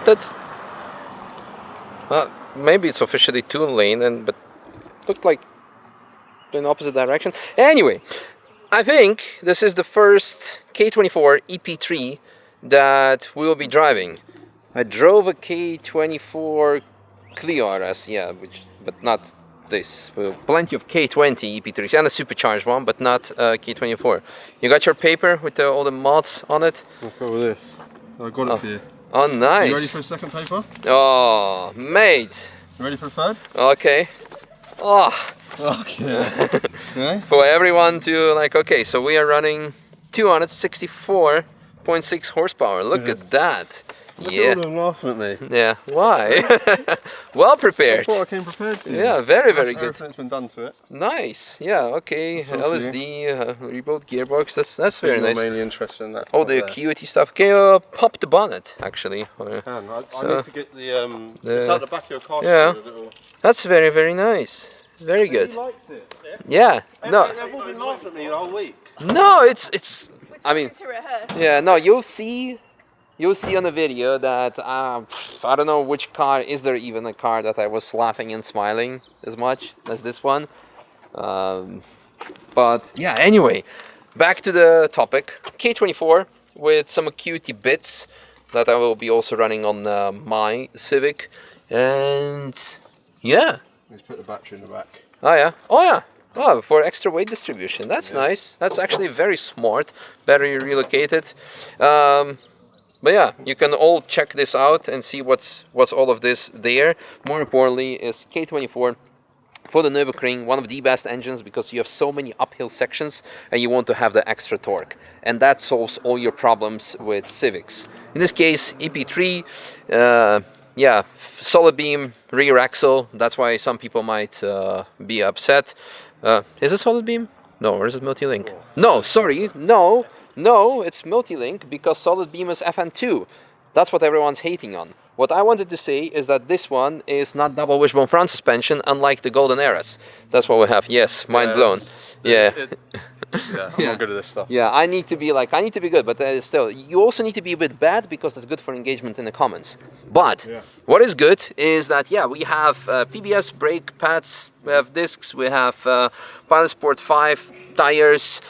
That's maybe it's officially 2-lane, but looked like in opposite direction. Anyway, I think this is the first K24 EP3 that we will be driving. I drove a K24 Clio RS, yeah, but not this. Plenty of K20 EP3s and a supercharged one, but not K24. You got your paper with all the mods on it? I'll go with this. I got it for you. Oh, nice. You ready for a second paper? Oh, mate. You ready for a third? Okay. Oh. Okay. Okay. For everyone to like, okay, so we are running 264.6 horsepower. Look at that. Look at all them laughing at me. Yeah. Why? Well prepared. I thought I came prepared for you. Yeah, very good. Everything's been done to it. Nice. Yeah. Okay. LSD, rebuilt gearbox. That's very nice. I'm mainly interested in that. Oh, the QT stuff. Can you pop the bonnet actually? I need to get the it's out the back of your car. Yeah. That's very nice. Very good. He likes it. Yeah. No. They've all been laughing at me the whole week. No, it's. I mean. Yeah. No, you'll see on the video that I don't know which car, is there even a car that I was laughing and smiling as much as this one. But yeah, anyway, back to the topic. K24 with some QT bits that I will be also running on my Civic. And yeah. Let's put the battery in the back. Oh yeah. Oh yeah. Oh, for extra weight distribution. That's nice. That's actually very smart. Battery relocated. But yeah, you can all check this out and see what's all of this there. More importantly is K24 for the Nürburgring, one of the best engines because you have so many uphill sections and you want to have the extra torque. And that solves all your problems with Civics. In this case, EP3, yeah, solid beam, rear axle. That's why some people might be upset. Is it solid beam? No, or is it multi-link? No, sorry, no, it's multi-link because solid beam is FN2. That's what everyone's hating on. What I wanted to say is that this one is not double wishbone front suspension, unlike the Golden Eras. That's what we have. Yes, mind blown. Yeah. I'm not good at this stuff. Yeah, I need to be good, but still, you also need to be a bit bad because that's good for engagement in the comments. But what is good is that, yeah, we have PBS brake pads, we have discs, we have Pilot Sport 5 tires,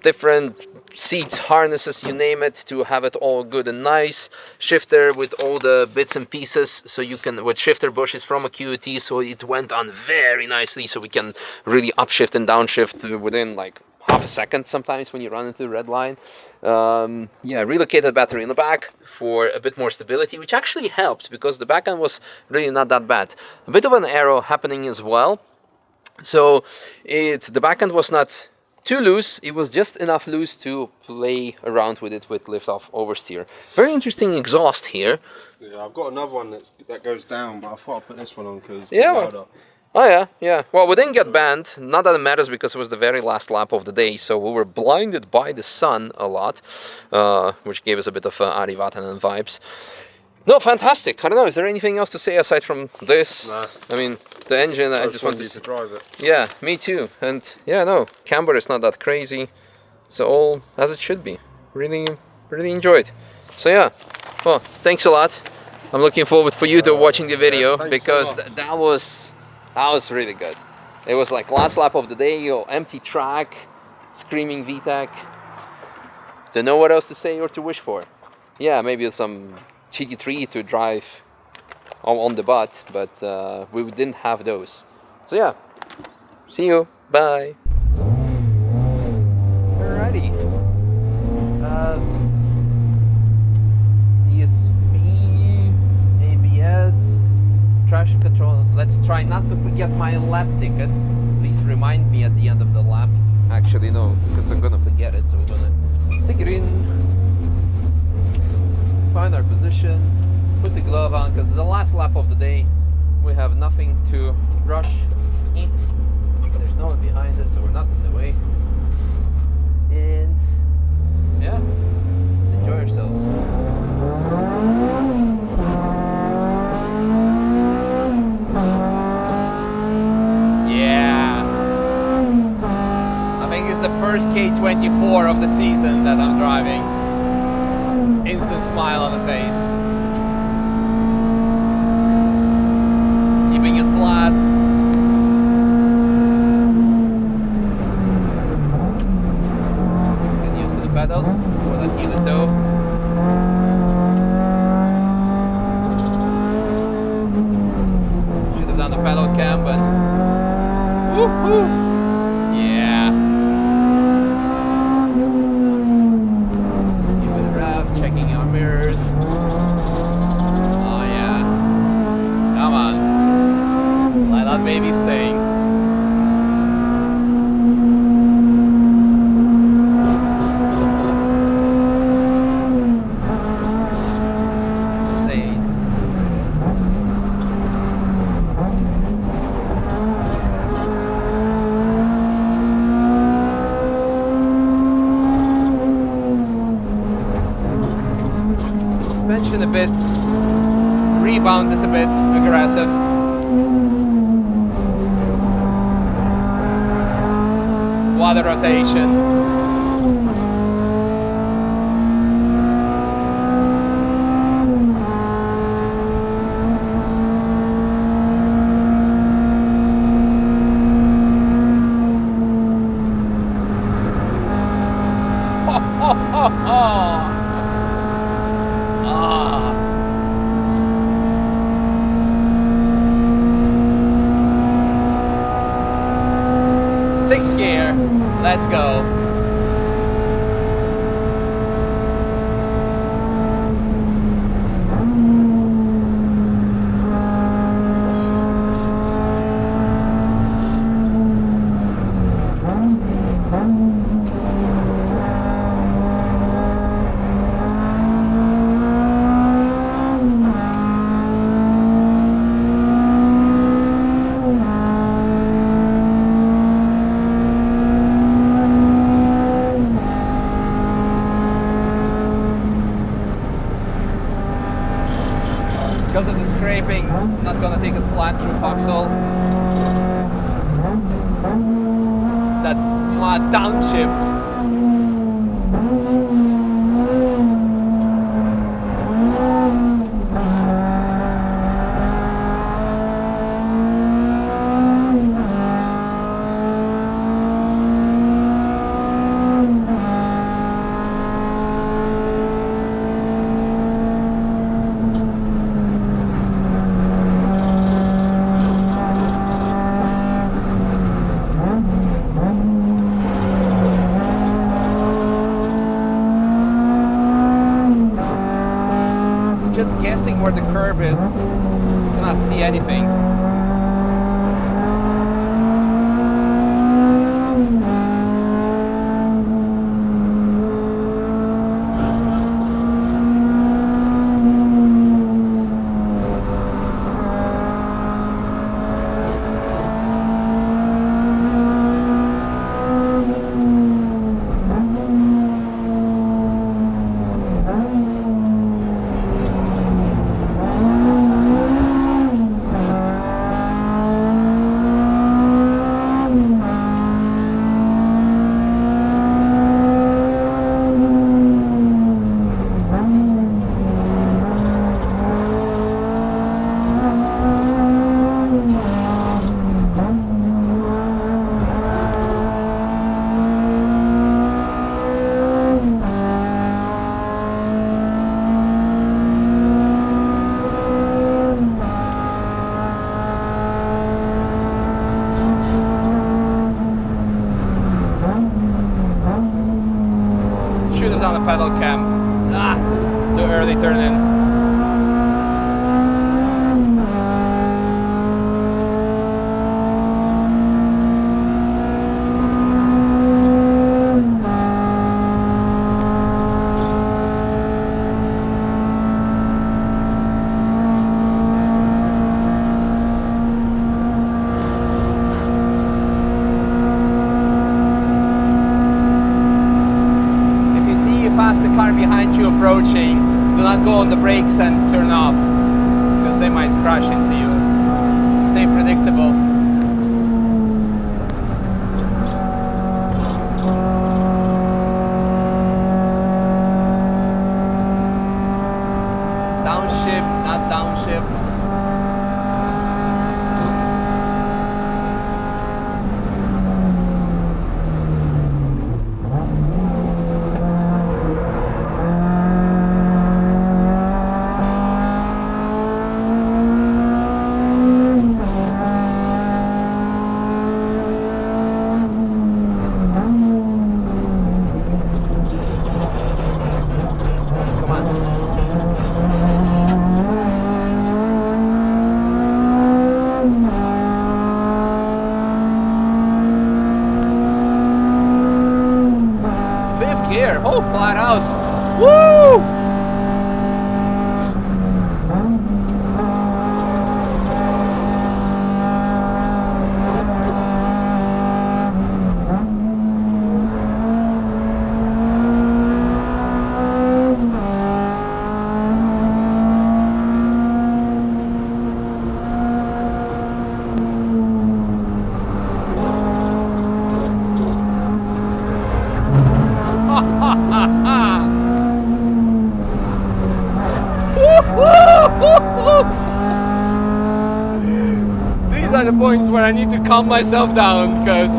different seats, harnesses, you name it, to have it all good and nice. Shifter with all the bits and pieces, so you can, with shifter bushes from a QT, so it went on very nicely, so we can really upshift and downshift within like half a second sometimes when you run into the red line. Yeah, relocated battery in the back for a bit more stability, which actually helped because the back end was really not that bad. A bit of an aero happening as well, so the back end was not too loose, it was just enough loose to play around with it with lift-off oversteer. Very interesting exhaust here. Yeah, I've got another one that goes down, but I thought I'd put this one on because it's louder. Oh yeah. Well, we didn't get banned. Not that it matters because it was the very last lap of the day, so we were blinded by the sun a lot, which gave us a bit of Ari Vatanen vibes. No, fantastic. I don't know, is there anything else to say aside from this? Nah. I mean, the engine, I just wanted to drive it. Yeah, me too. And yeah, no, camber is not that crazy. It's all as it should be. Really enjoyed. So yeah, well, thanks a lot. I'm looking forward for you to watching the video because so that was really good. It was like last lap of the day, empty track, screaming VTEC. Don't know what else to say or to wish for. Yeah, maybe some GT3 to drive on the butt, but we didn't have those. So yeah, see you, bye. Alrighty. ESP, ABS, traction control. Let's try not to forget my lap ticket. Please remind me at the end of the lap. Actually no, because I'm gonna forget it, so we're gonna stick it in. Find our position, put the glove on, because the last lap of the day we have nothing to rush in. There's no one behind us, so we're not in the way. And yeah, let's enjoy ourselves. of the season that I'm driving. Instant smile on the face. Keeping it flat. Get used to the pedals for that heel and toe. Should have done the pedal cam, but woohoo! Yeah. Give it a rev, checking our mirrors. Oh yeah. Come on. Let that baby sing. A bit, rebound is a bit aggressive. Water rotation. Sixth gear, let's go. Because of the scraping, I'm not gonna take it flat through Foxhole. That downshift. Just guessing where the curb is, cannot see anything. Should have done a pedal cam. Too early turn in. The car behind you approaching, do not go on the brakes and turn off, because they might crash into you. Stay predictable. not downshift. Oh, flat out. Woo! These are the points where I need to calm myself down, because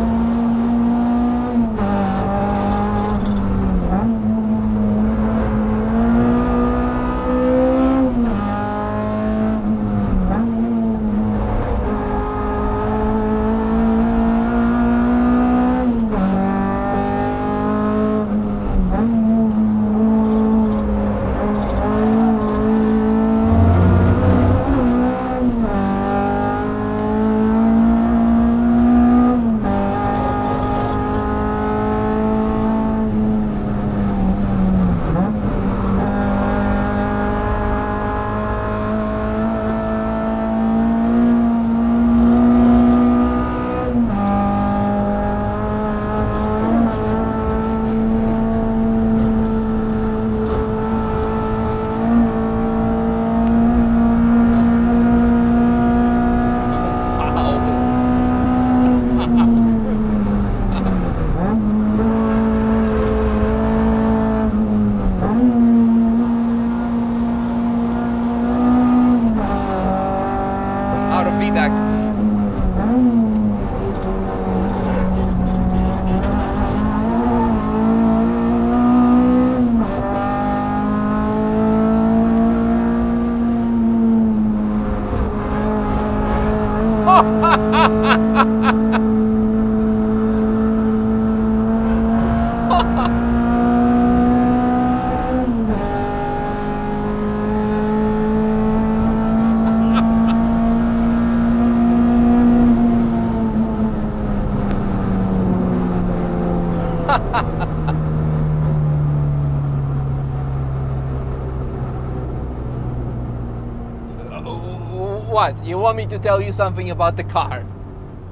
What? You want me to tell you something about the car?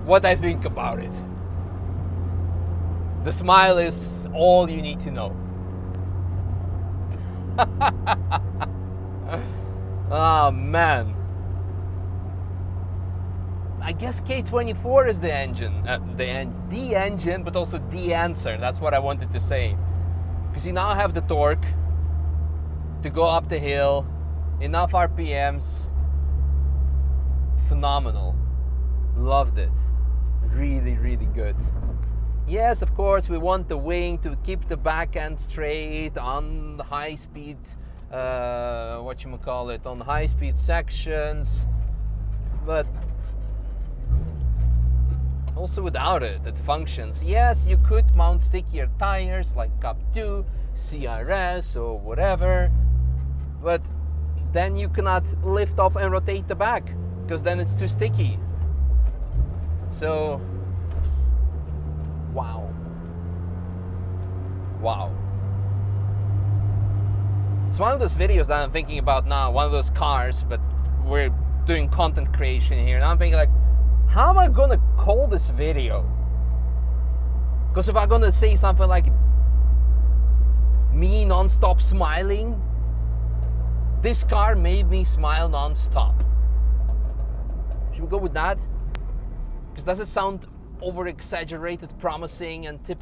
What I think about it? The smile is all you need to know. Oh man. I guess K24 is the engine, the engine, but also the answer. That's what I wanted to say. Because you now have the torque to go up the hill, enough RPMs. Phenomenal. Loved it. Really, really good. Yes, of course, we want the wing to keep the back end straight on the high speed, on high speed sections, but also without it, it functions. Yes, you could mount stickier tires like Cup 2, CRS or whatever, but then you cannot lift off and rotate the back, because then it's too sticky. So, wow. It's one of those videos that I'm thinking about now, one of those cars, but we're doing content creation here, and I'm thinking like, how am I gonna call this video? Because if I'm gonna say something like me non-stop smiling, this car made me smile non-stop. Should we go with that? Because does it sound over-exaggerated, promising, and too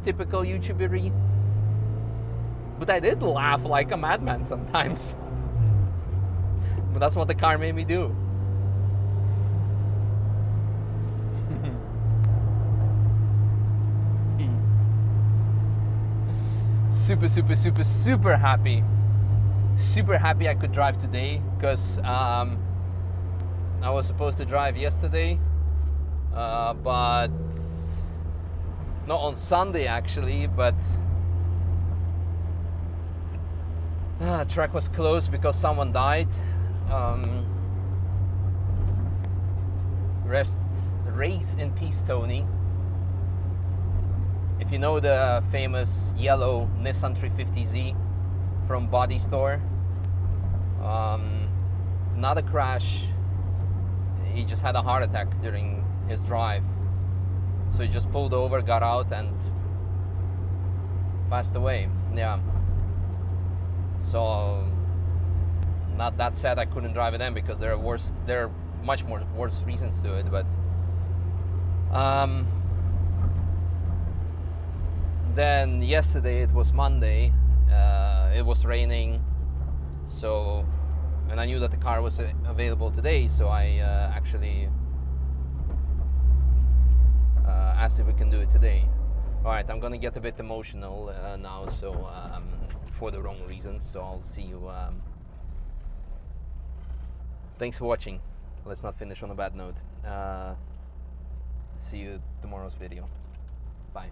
typical YouTuber-y? But I did laugh like a madman sometimes. But that's what the car made me do. Super happy. Super happy I could drive today, because I was supposed to drive yesterday, but not on Sunday actually, but track was closed because someone died. Race in peace, Tony. If you know the famous yellow Nissan 350Z from Body Store, not a crash, he just had a heart attack during his drive. So he just pulled over, got out, and passed away. Yeah. So not that sad I couldn't drive it in, because there are much more worse reasons to it, but then yesterday, it was Monday, it was raining, so, and I knew that the car was available today, so I actually asked if we can do it today. Alright, I'm gonna get a bit emotional now, so for the wrong reasons, so I'll see you. Thanks for watching. Let's not finish on a bad note. See you tomorrow's video. Bye.